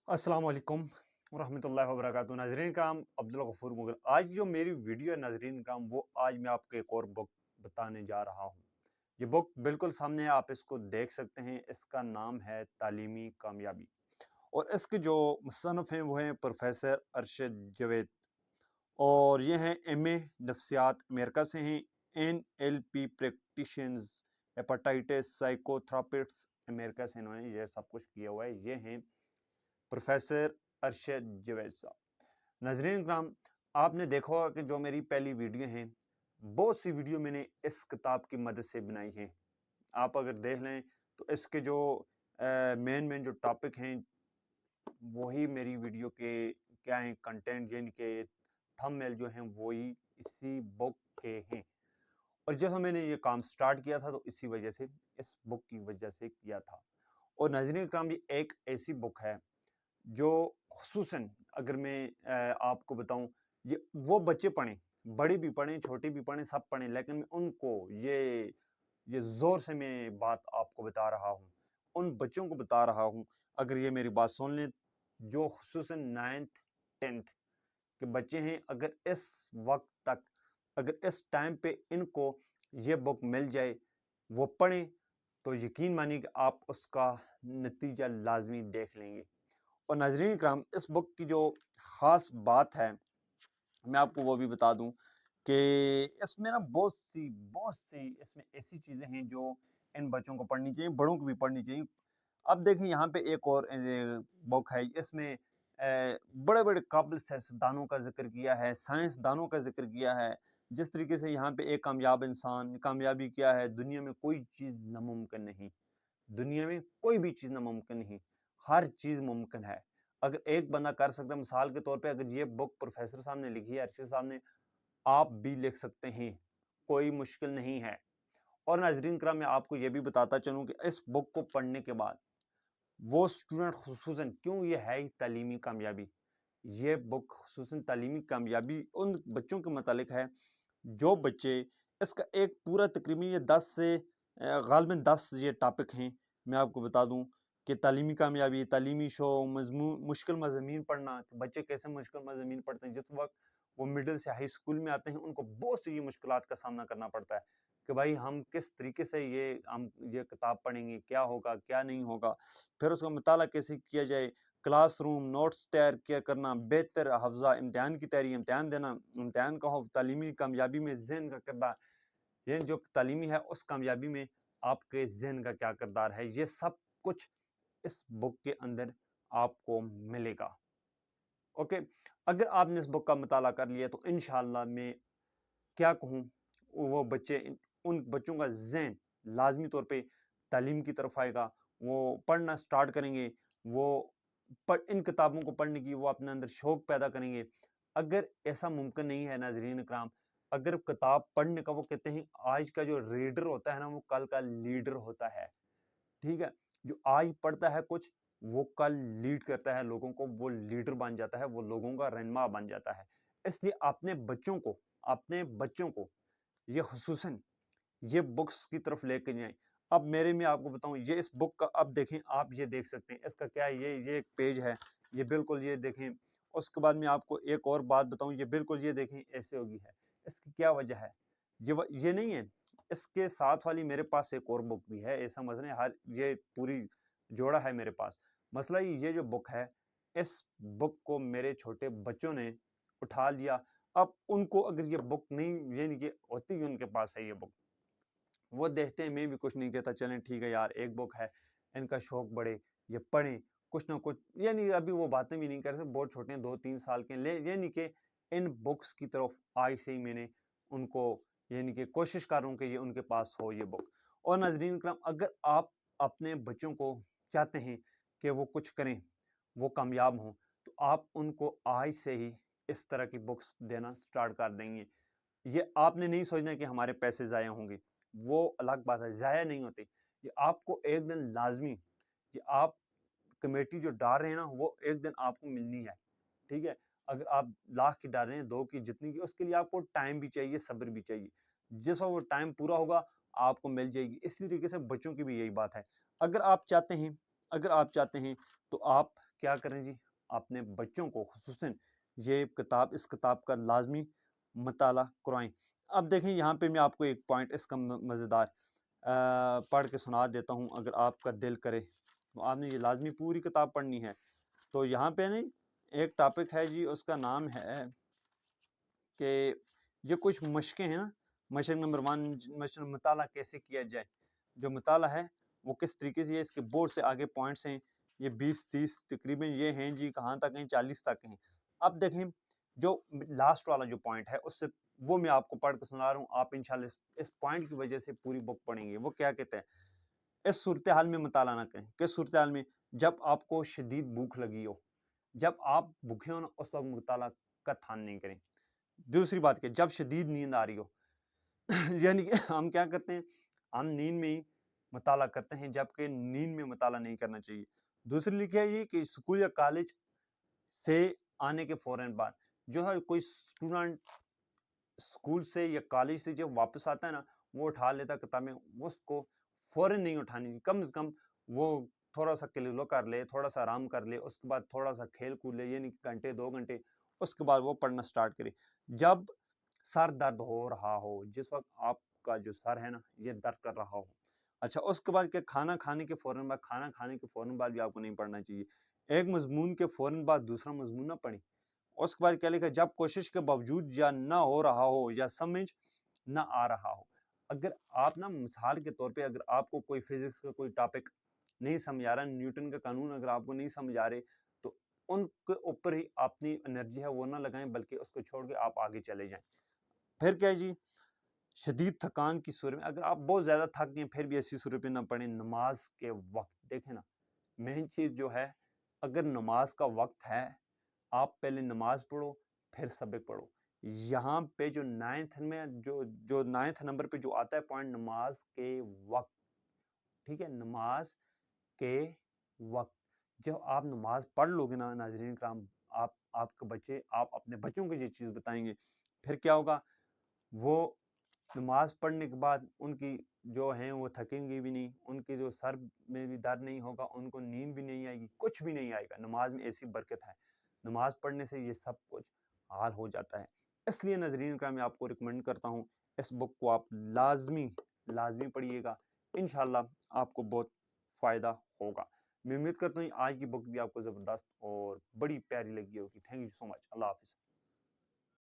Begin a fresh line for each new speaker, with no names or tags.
अस्सलाम वालेकुम वरहमतुल्लाहि वबरकातुहू। नाज़रीन कराम, अब्दुल गफूर मुगल। आज जो मेरी वीडियो है नाज़रीन कराम, वो आज मैं आपको एक और बुक बताने जा रहा हूँ। ये बुक बिल्कुल सामने है, आप इसको देख सकते हैं। इसका नाम है तालीमी कामयाबी, और इसके जो मुसन्निफ़ हैं वो हैं प्रोफेसर अरशद जवेद, और ये हैं एमए नफ्सियात, अमेरिका से हैं। एनएलपी प्रैक्टिशनर्स, हेपेटाइटिस साइकोथेरापिस्ट्स, अमेरिका से इन्होंने ये सब कुछ किया हुआ है। ये हैं प्रोफेसर अरशद जवेद साहब। नाज़रीन कराम, आपने देखा होगा कि जो मेरी पहली वीडियो हैं, बहुत सी वीडियो मैंने इस किताब की मदद से बनाई है। आप अगर देख लें तो इसके जो मेन जो टॉपिक हैं, वही मेरी वीडियो के क्या हैं कंटेंट, यानी कि थंबनेल जो हैं वही इसी बुक के हैं। और जब मैंने ये काम स्टार्ट किया था तो इसी वजह से, इस बुक की वजह से किया था। और नाज़रीन कराम, ये एक ऐसी बुक है जो खुसूसन अगर मैं आपको बताऊं, ये वो बच्चे पढ़ें, बड़े भी पढ़ें, छोटे भी पढ़ें, सब पढ़ें, लेकिन मैं उनको ये जोर से मैं बात आपको बता रहा हूँ, उन बच्चों को बता रहा हूँ, अगर ये मेरी बात सुन लें, जो खुसूसन 9th 10th के बच्चे हैं, अगर इस वक्त तक, अगर इस टाइम पे इनको ये बुक मिल जाए, वो पढ़ें, तो यकीन मानिए कि आप उसका नतीजा लाजमी देख लेंगे। और नाज़रीन इकराम, इस बुक की जो ख़ास बात है, मैं आपको वो भी बता दूं कि इसमें ना बहुत सी इसमें ऐसी चीज़ें हैं जो इन बच्चों को पढ़नी चाहिए, बड़ों को भी पढ़नी चाहिए। अब देखें, यहाँ पे एक और बुक है, इसमें बड़े बड़े काबिल सियासतदानों का जिक्र किया है, साइंसदानों का जिक्र किया है। जिस तरीके से यहाँ पे एक कामयाब इंसान, कामयाबी क्या है, दुनिया में कोई चीज़ नामुमकिन नहीं, दुनिया में कोई भी चीज़ नामुमकिन नहीं, हर चीज़ मुमकिन है। अगर एक बंदा कर सकता है, मिसाल के तौर पे अगर ये बुक प्रोफेसर साहब ने लिखी है, अरशद साहब ने, आप भी लिख सकते हैं, कोई मुश्किल नहीं है। और नाज़रीन करम, मैं आपको ये भी बताता चलूँ कि इस बुक को पढ़ने के बाद वो स्टूडेंट, खुसूसन क्यों ये है तालीमी कामयाबी, ये बुक खुसूसन तालीमी कामयाबी उन बच्चों के मतलब है जो बच्चे, इसका एक पूरा तकरीबन ये 10 से गालिबन 10 ये टॉपिक हैं। मैं आपको बता दूं कि तालीमी कामयाबी, तालीमी शो, मजमून, मुश्किल मज़ामीन पढ़ना, कि बच्चे कैसे मुश्किल मज़ामीन पढ़ते हैं। जिस वक्त वो मिडिल से हाई स्कूल में आते हैं, उनको बहुत सी मुश्किलात का सामना करना पड़ता है कि भाई हम किस तरीके से हम ये किताब पढ़ेंगे, क्या होगा क्या नहीं होगा, फिर उसका मुताला कैसे किया जाए, क्लासरूम नोट्स तैयार किया करना, बेहतर हफ्जा, इम्तिहान की तैयारी, इम्तिहान देना, इम्तिहान का खौफ, तालीमी कामयाबी में ज़हन का किरदार, ये जो तालीमी है उस कामयाबी में आपके ज़हन का क्या किरदार है, ये सब कुछ इस बुक के अंदर आपको मिलेगा। ओके, अगर आपने इस बुक का मुताला कर लिया तो इंशाअल्लाह मैं क्या कहूँ, वो बच्चे, उन बच्चों का ज़हन लाजमी तौर पे तालीम की तरफ आएगा, वो पढ़ना स्टार्ट करेंगे, वो इन किताबों को पढ़ने की वो अपने अंदर शौक पैदा करेंगे। अगर ऐसा मुमकिन नहीं है नाज़रीन इकराम, अगर किताब पढ़ने का, वो कहते हैं आज का जो रीडर होता है ना, वो कल का लीडर होता है। ठीक है, जो आज पढ़ता है कुछ, वो कल लीड करता है लोगों को, वो लीडर बन जाता है, वो लोगों का रहनुमा बन जाता है। इसलिए अपने बच्चों को ये खुसूसन ये बुक्स की तरफ लेके जाएं। अब मेरे में आपको बताऊं, ये इस बुक का, अब देखें, आप ये देख सकते हैं, इसका क्या है, ये एक पेज है, ये बिल्कुल ये देखें। उसके बाद मैं आपको एक और बात बताऊं, ये बिल्कुल ये देखें ऐसे होगी है। इसकी क्या वजह है, ये नहीं है, इसके साथ वाली मेरे पास एक और बुक भी है, ऐसा समझ लें, हर ये पूरी जोड़ा है मेरे पास। मसला ये जो बुक है, इस बुक को मेरे छोटे बच्चों ने उठा लिया। अब उनको अगर ये बुक नहीं, ये नहीं कि होती है उनके पास है ये बुक, वो देखते हैं, मैं भी कुछ नहीं कहता, चलें ठीक है यार, एक बुक है, इनका शौक बढ़े, ये पढ़ें कुछ ना कुछ, यानी अभी वो बातें भी नहीं कर सकते, बहुत छोटे हैं, 2-3 साल के, ले यानी कि इन बुक्स की तरफ आज से ही मैंने उनको, यानी कि कोशिश कर रहा हूँ कि ये उनके पास हो ये बुक। और नाज़रीन करम, अगर आप अपने बच्चों को चाहते हैं कि वो कुछ करें, वो कामयाब हों, तो आप उनको आज से ही इस तरह की बुक्स देना स्टार्ट कर देंगे। ये आपने नहीं सोचना कि हमारे पैसे ज़ाया होंगे, वो अलग बात है, ज़ाया नहीं होते। ये आपको एक दिन लाज़मी, ये आप कमेटी जो डाल रहे हैं ना, वो एक दिन आपको मिलनी है, ठीक है? अगर आप लाख की डाल रहे हैं, 2 की, जितनी की, उसके लिए आपको टाइम भी चाहिए, सब्र भी चाहिए। जिस वक़्त वो टाइम पूरा होगा, आपको मिल जाएगी। इसी तरीके से बच्चों की भी यही बात है। अगर आप चाहते हैं अगर आप चाहते हैं, तो आप کیا کریں جی، اپنے بچوں کو خصوصاً اس کتاب کا لازمی مطالعہ کروائیں۔ اب دیکھیں یہاں پہ میں آپ کو ایک پوائنٹ اس کا مزیدار پڑھ کے سنا دیتا ہوں، اگر آپ کا دل کرے تو آپ نے یہ لازمی پوری کتاب پڑھنی ہے۔ تو یہاں پہ نہیں ایک ٹاپک ہے جی، اس کا نام ہے کہ یہ کچھ مشقیں ہیں نا، مشق نمبر 1 مشق مطالعہ کیسے کیا جائے۔ جو مطالعہ ہے وہ کس طریقے سے، اس کے بورڈ سے آگے پوائنٹس ہیں، یہ 20-30 تقریباً یہ ہیں جی، کہاں تک ہیں 40 تک ہیں۔ اب دیکھیں جو لاسٹ والا جو پوائنٹ ہے اس سے وہ میں آپ کو پڑھ کے سنا رہا ہوں، آپ انشاءاللہ اس پوائنٹ کی وجہ سے پوری بک پڑھیں گے۔ وہ کیا کہتے ہیں، اس صورتحال میں مطالعہ نہ کریں۔ کس صورتحال میں؟ جب آپ کو شدید بھوک لگی ہو، جب آپ بھوکے ہو نا، اس وقت مطالعہ کا تھان نہیں کریں۔ دوسری بات کہ جب شدید نیند آ رہی ہو یعنی کہ ہم کیا کرتے ہیں، ہم نیند میں ہی مطالعہ کرتے ہیں، جبکہ نیند میں مطالعہ نہیں کرنا چاہیے۔ دوسری لکھا ہے یہ کہ اسکول یا کالج سے آنے کے فوراً بعد جو ہے کوئی اسٹوڈنٹ اسکول سے یا کالج سے جب واپس آتا ہے نا، وہ اٹھا لیتا کتابیں، اس کو فوراً نہیں اٹھانی، کم از کم وہ تھوڑا سا کلولو کر لے، تھوڑا سا آرام کر لے، اس کے بعد تھوڑا سا کھیل کود لے، یعنی گھنٹے 2 گھنٹے، اس کے بعد وہ پڑھنا سٹارٹ کرے۔ جب سر درد ہو رہا ہو، جس وقت آپ کا جو سر ہے نا یہ درد کر رہا ہو، اچھا اس کے بعد کہ کھانا کھانے کے فوراً بعد بھی آپ کو نہیں پڑھنا چاہیے۔ ایک مضمون کے فوراً بعد دوسرا مضمون نہ پڑھیں۔ اس کے بعد کیا لکھا، جب کوشش کے باوجود یا نہ ہو رہا ہو یا سمجھ نہ آ رہا ہو۔ اگر آپ نا مثال کے طور پہ اگر آپ کو کوئی فزکس کا کوئی ٹاپک نہیں سمجھ آ رہا، نیوٹن کا قانون اگر آپ کو نہیں سمجھ آ رہے، تو ان کے اوپر ہی اپنی انرجی ہے وہ نہ لگائیں، بلکہ اس کو چھوڑ کے آپ آگے چلے جائیں۔ پھر کیا ہے جی، شدید تھکان کی صورت میں اگر آپ بہت زیادہ تھک گئے پھر بھی ایسی صورت میں نہ پڑھیں۔ نماز کے وقت دیکھیں نا، مین چیز جو ہے، اگر نماز کا وقت ہے، آپ پہلے نماز پڑھو پھر سبق پڑھو۔ یہاں پہ جو 9th میں جو 9th نمبر پہ جو آتا ہے پوائنٹ، نماز کے وقت، ٹھیک ہے، نماز کے وقت جب آپ نماز پڑھ لو گے نا ناظرین کرام، آپ کے بچے، آپ اپنے بچوں کو یہ چیز بتائیں گے، پھر کیا ہوگا، وہ نماز پڑھنے کے بعد ان کی جو ہیں وہ تھکیں گے بھی نہیں، ان کے جو سر میں بھی درد نہیں ہوگا، ان کو نیند بھی نہیں آئے گی، کچھ بھی نہیں آئے گا۔ نماز میں ایسی برکت ہے، نماز پڑھنے سے یہ سب کچھ حال ہو جاتا ہے۔ اس لیے ناظرین کا میں آپ کو ریکمینڈ کرتا ہوں، اس بک کو آپ لازمی پڑھیے گا، انشاءاللہ آپ کو بہت فائدہ ہوگا۔ میں امید کرتا ہوں آج کی بک بھی آپ کو زبردست اور بڑی پیاری لگی ہوگی۔ تھینک یو سو مچ، اللہ حافظ۔